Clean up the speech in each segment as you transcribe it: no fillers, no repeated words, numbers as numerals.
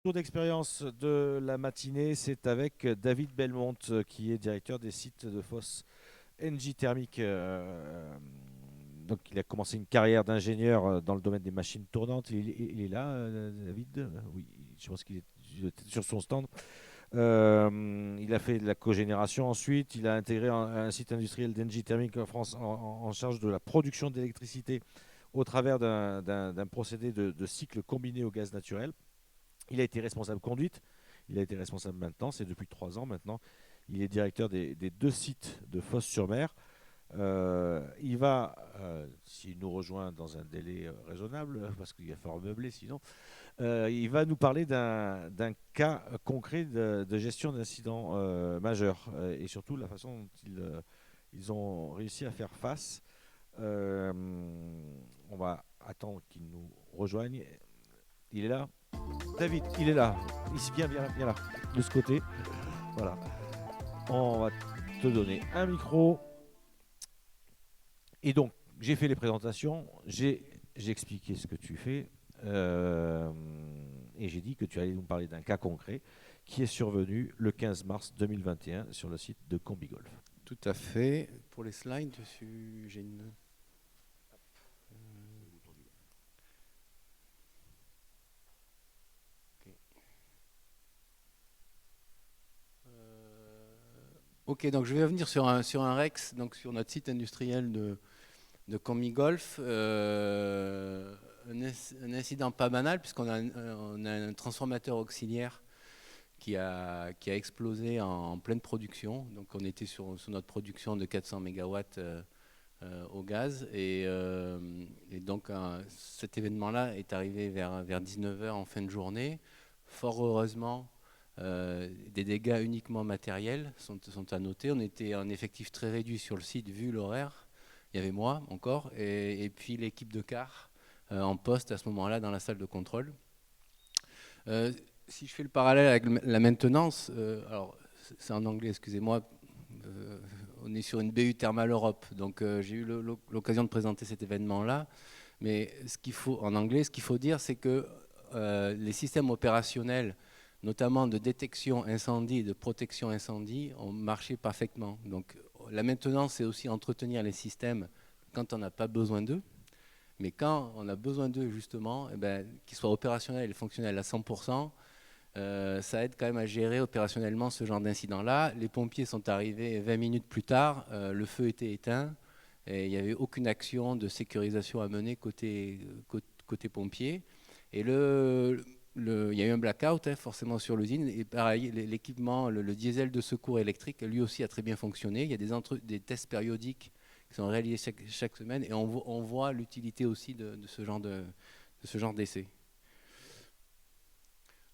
Tour d'expérience de la matinée, c'est avec David Belmont, qui est directeur des sites de Foss NJ Thermique. Donc, il a commencé une carrière d'ingénieur dans le domaine des machines tournantes. Il est là, David? Oui, je pense qu'il est sur son stand. Il a fait de la cogénération ensuite. Il a intégré un site industriel d'NJ Thermique en France en charge de la production d'électricité au travers d'un procédé de cycle combiné au gaz naturel. Il a été responsable conduite, il a été responsable maintenance et depuis 3 ans maintenant, il est directeur des deux sites de Fos-sur-Mer. Il va, s'il nous rejoint dans un délai raisonnable, parce qu'il va falloir meubler sinon, il va nous parler d'un cas concret de gestion d'incidents majeurs et surtout la façon dont ils ont réussi à faire face. Euh, on va attendre qu'il nous rejoigne. Il est là. David, il est là. Ici, viens là, de ce côté. Voilà. On va te donner un micro. Et donc, j'ai fait les présentations, j'ai expliqué ce que tu fais, euh, et j'ai dit que tu allais nous parler d'un cas concret qui est survenu le 15 mars 2021 sur le site de Combigolf. Tout à fait. Pour les slides, j'ai une... Ok. Ok, donc je vais revenir sur un Rex, donc sur notre site industriel de Comigolf. Un incident pas banal, puisqu'on a, on a un transformateur auxiliaire qui a explosé en pleine production. Donc on était sur notre production de 400 mégawatts au gaz. Et donc cet événement-là est arrivé vers 19 heures en fin de journée. Fort heureusement, des dégâts uniquement matériels sont à noter. On était en effectif très réduit sur le site vu l'horaire. Il y avait moi encore et puis l'équipe de car en poste à ce moment-là dans la salle de contrôle. Si je fais le parallèle avec la maintenance, alors c'est en anglais, excusez-moi, on est sur une BU Thermal Europe, donc j'ai eu l'occasion de présenter cet événement-là. Mais ce qu'il faut, en anglais, ce qu'il faut dire, c'est que les systèmes opérationnels, notamment de détection incendie et de protection incendie, ont marché parfaitement. Donc la maintenance, c'est aussi entretenir les systèmes quand on n'a pas besoin d'eux. Mais quand on a besoin d'eux, justement, eh ben, qu'ils soient opérationnels et fonctionnels à 100%, ça aide quand même à gérer opérationnellement ce genre d'incident-là. Les pompiers sont arrivés 20 minutes plus tard, le feu était éteint et il n'y avait aucune action de sécurisation à mener côté pompiers. Et il y a eu un blackout forcément sur l'usine et pareil, l'équipement, le diesel de secours électrique, lui aussi a très bien fonctionné. Il y a des tests périodiques qui sont réalisés chaque semaine et on voit l'utilité aussi de ce genre d'essai.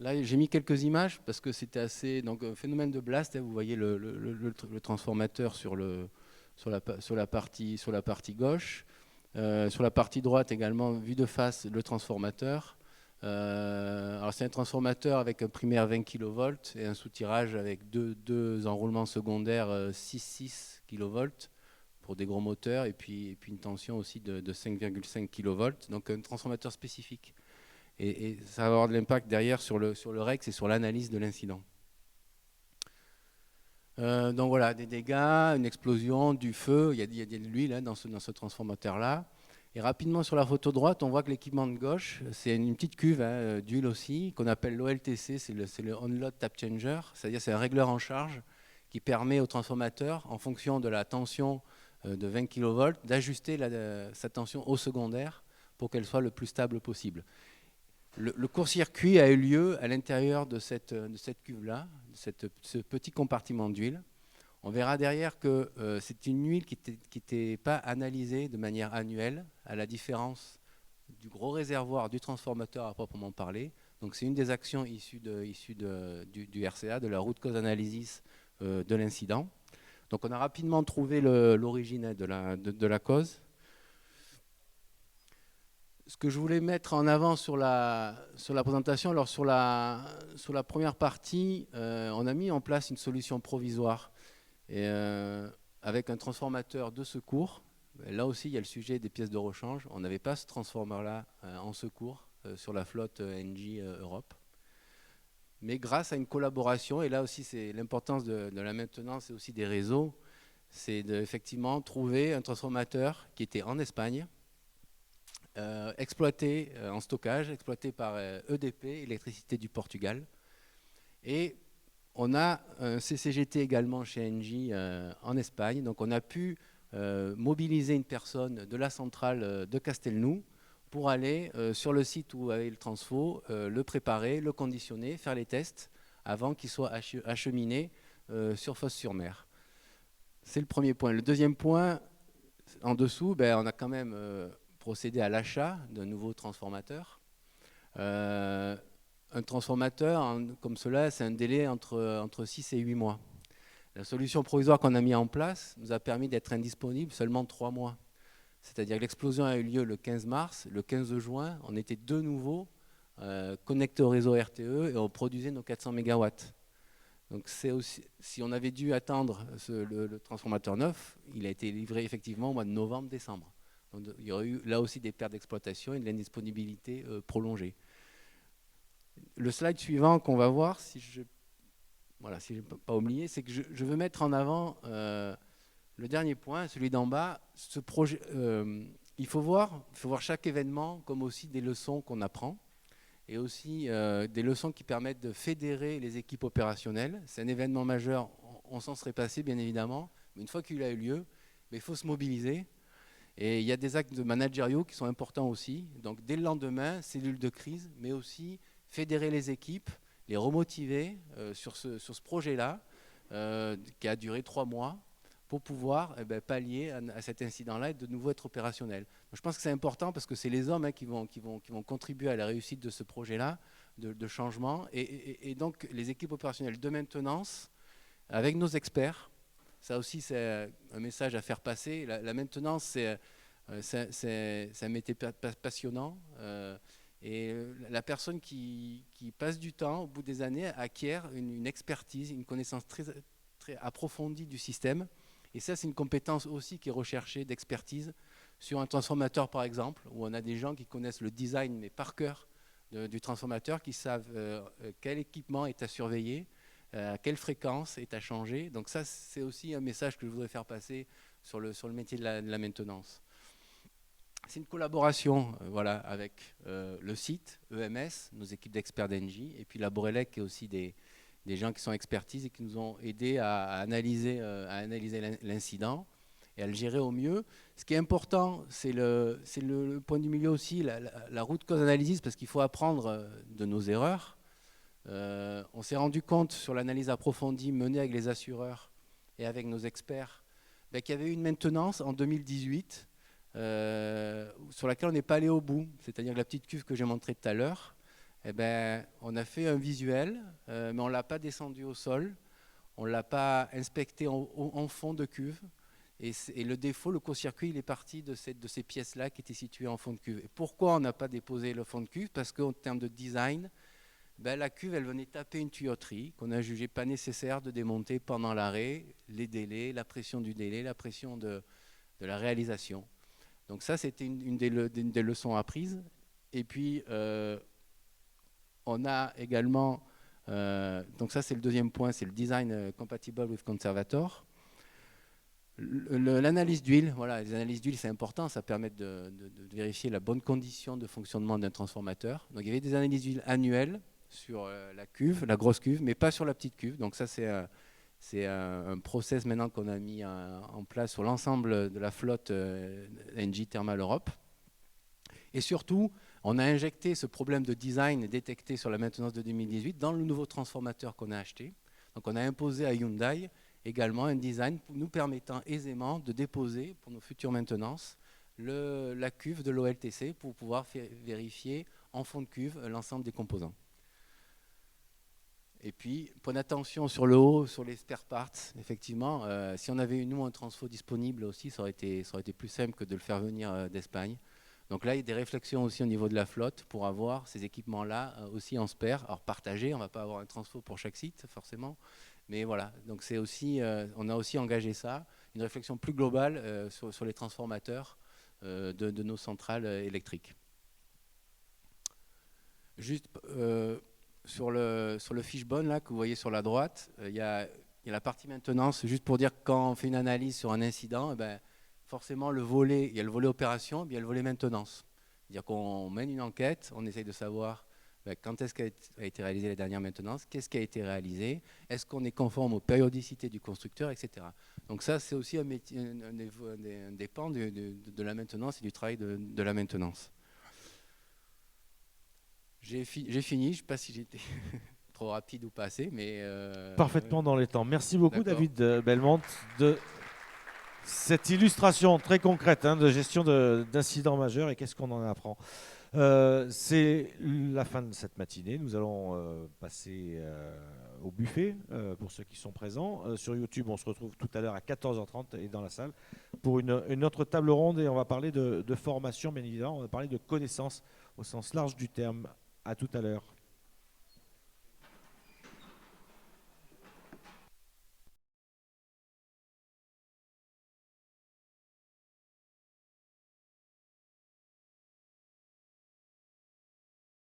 Là, j'ai mis quelques images parce que c'était assez. Donc, phénomène de blast, vous voyez le transformateur sur la partie gauche. Sur la partie droite également, vu de face, le transformateur. Alors, c'est un transformateur avec un primaire 20 kV et un soutirage avec deux enroulements secondaires 6,6 kV pour des gros moteurs et puis une tension aussi de 5,5 kV. Donc, un transformateur spécifique. Et ça va avoir de l'impact derrière sur le REX et sur l'analyse de l'incident. Donc voilà, des dégâts, une explosion, du feu, il y a de l'huile dans ce transformateur-là. Et rapidement sur la photo droite, on voit que l'équipement de gauche, c'est une petite cuve d'huile aussi, qu'on appelle l'OLTC, c'est le On-Load Tap Changer, c'est-à-dire c'est un régleur en charge qui permet au transformateur, en fonction de la tension de 20 kV, d'ajuster sa tension au secondaire pour qu'elle soit le plus stable possible. Le court-circuit a eu lieu à l'intérieur de cette cuve-là, ce petit compartiment d'huile. On verra derrière que c'est une huile qui n'était pas analysée de manière annuelle, à la différence du gros réservoir du transformateur à proprement parler. Donc c'est une des actions issues du RCA, de la root cause analysis de l'incident. Donc on a rapidement trouvé l'origine de la cause. Ce que je voulais mettre en avant sur la présentation, alors sur la première partie, on a mis en place une solution provisoire et, avec un transformateur de secours. Là aussi, il y a le sujet des pièces de rechange. On n'avait pas ce transformateur-là en secours sur la flotte NJ Europe. mais grâce à une collaboration, et là aussi c'est l'importance de la maintenance et aussi des réseaux, c'est effectivement trouver un transformateur qui était en Espagne, exploité en stockage, exploité par EDP, Électricité du Portugal. Et on a un CCGT également chez Engie en Espagne. Donc on a pu mobiliser une personne de la centrale de Castelnou pour aller sur le site où avait le transfo, le préparer, le conditionner, faire les tests avant qu'il soit acheminé sur Fos-sur-Mer. C'est le premier point. Le deuxième point, en dessous, on a quand même procédé à l'achat d'un nouveau transformateur. Un transformateur comme cela, c'est un délai entre 6 et 8 mois. La solution provisoire qu'on a mise en place nous a permis d'être indisponible seulement 3 mois. C'est-à-dire que l'explosion a eu lieu le 15 mars. Le 15 juin, on était de nouveau connectés au réseau RTE et on produisait nos 400 MW. Donc c'est aussi, si on avait dû attendre le transformateur neuf, il a été livré effectivement au mois de novembre-décembre. Donc il y aurait eu là aussi des pertes d'exploitation et de l'indisponibilité prolongée. Le slide suivant qu'on va voir, si je n'ai pas oublié, c'est que je veux mettre en avant le dernier point, celui d'en bas. Ce projet, il faut voir chaque événement comme aussi des leçons qu'on apprend et aussi des leçons qui permettent de fédérer les équipes opérationnelles. C'est un événement majeur, on s'en serait passé bien évidemment, mais une fois qu'il a eu lieu, il faut se mobiliser. Et il y a des actes managériaux qui sont importants aussi. Donc dès le lendemain, cellule de crise, mais aussi fédérer les équipes, les remotiver sur ce projet-là, qui a duré 3 mois, pour pouvoir pallier à cet incident-là et de nouveau être opérationnel. Donc, je pense que c'est important parce que c'est les hommes qui vont contribuer à la réussite de ce projet-là, de changement. Et donc les équipes opérationnelles de maintenance, avec nos experts, ça aussi c'est un message à faire passer. La maintenance, c'est un métier passionnant. Et la personne qui passe du temps, au bout des années, acquiert une expertise, une connaissance très, très approfondie du système. Et ça, c'est une compétence aussi qui est recherchée d'expertise sur un transformateur, par exemple, où on a des gens qui connaissent le design, mais par cœur, du transformateur, qui savent quel équipement est à surveiller, à quelle fréquence est à changer. Donc ça, c'est aussi un message que je voudrais faire passer sur le métier de la maintenance. C'est une collaboration avec le site, EMS, nos équipes d'experts d'Engie, et puis la Borelec, qui est aussi des gens qui sont expertises et qui nous ont aidés à analyser l'incident et à le gérer au mieux. Ce qui est important, c'est le point du milieu aussi, la root cause analysis, parce qu'il faut apprendre de nos erreurs. On s'est rendu compte sur l'analyse approfondie menée avec les assureurs et avec nos experts qu'il y avait eu une maintenance en 2018 sur laquelle on n'est pas allé au bout. C'est-à-dire que la petite cuve que j'ai montrée tout à l'heure, on a fait un visuel, mais on ne l'a pas descendu au sol, on ne l'a pas inspecté en fond de cuve. Et le défaut, le court-circuit, il est parti de ces pièces-là qui étaient situées en fond de cuve. Et pourquoi on n'a pas déposé le fond de cuve? Parce qu'en termes de design, la cuve, elle venait taper une tuyauterie qu'on a jugé pas nécessaire de démonter pendant l'arrêt, les délais, la pression du délai, la pression de la réalisation. Donc ça, c'était une des leçons apprises. Et puis, on a également, donc ça c'est le deuxième point, c'est le design compatible with conservator. L'analyse d'huile, voilà, les analyses d'huile c'est important, ça permet de vérifier la bonne condition de fonctionnement d'un transformateur. Donc il y avait des analyses d'huile annuelles sur la cuve, la grosse cuve, mais pas sur la petite cuve. Donc ça c'est un process maintenant qu'on a mis en place sur l'ensemble de la flotte Engie Thermal Europe. Et surtout, on a injecté ce problème de design détecté sur la maintenance de 2018 dans le nouveau transformateur qu'on a acheté. Donc on a imposé à Hyundai également un design nous permettant aisément de déposer pour nos futures maintenances la cuve de l'OLTC pour pouvoir vérifier en fond de cuve l'ensemble des composants. Et puis, point d'attention sur le haut, sur les spare parts. Effectivement, si on avait eu, nous, un transfo disponible aussi, ça aurait été plus simple que de le faire venir d'Espagne. Donc là, il y a des réflexions aussi au niveau de la flotte pour avoir ces équipements-là aussi en spare. Alors partagés, on ne va pas avoir un transfo pour chaque site, forcément. Mais voilà, donc c'est aussi, on a aussi engagé ça, une réflexion plus globale sur les transformateurs de nos centrales électriques. Juste sur le fishbone là, que vous voyez sur la droite, il y a la partie maintenance, juste pour dire que quand on fait une analyse sur un incident, eh ben, forcément il y a le volet opération, puis il y a le volet maintenance. C'est-à-dire qu'on mène une enquête, on essaye de savoir quand est-ce qu'a été réalisée la dernière maintenance, qu'est-ce qui a été réalisé, est-ce qu'on est conforme aux périodicités du constructeur, etc. Donc ça, c'est aussi un dépend de la maintenance et du travail de la maintenance. J'ai fini, je ne sais pas si j'étais trop rapide ou pas assez, mais... Parfaitement dans les temps. Merci beaucoup d'accord. David Belmont de cette illustration très concrète de gestion d'incidents majeurs et qu'est-ce qu'on en apprend. C'est la fin de cette matinée. Nous allons passer au buffet pour ceux qui sont présents. Sur YouTube, on se retrouve tout à l'heure à 14h30 et dans la salle pour une autre table ronde et on va parler de formation, bien évidemment. On va parler de connaissances au sens large du terme. À tout à l'heure.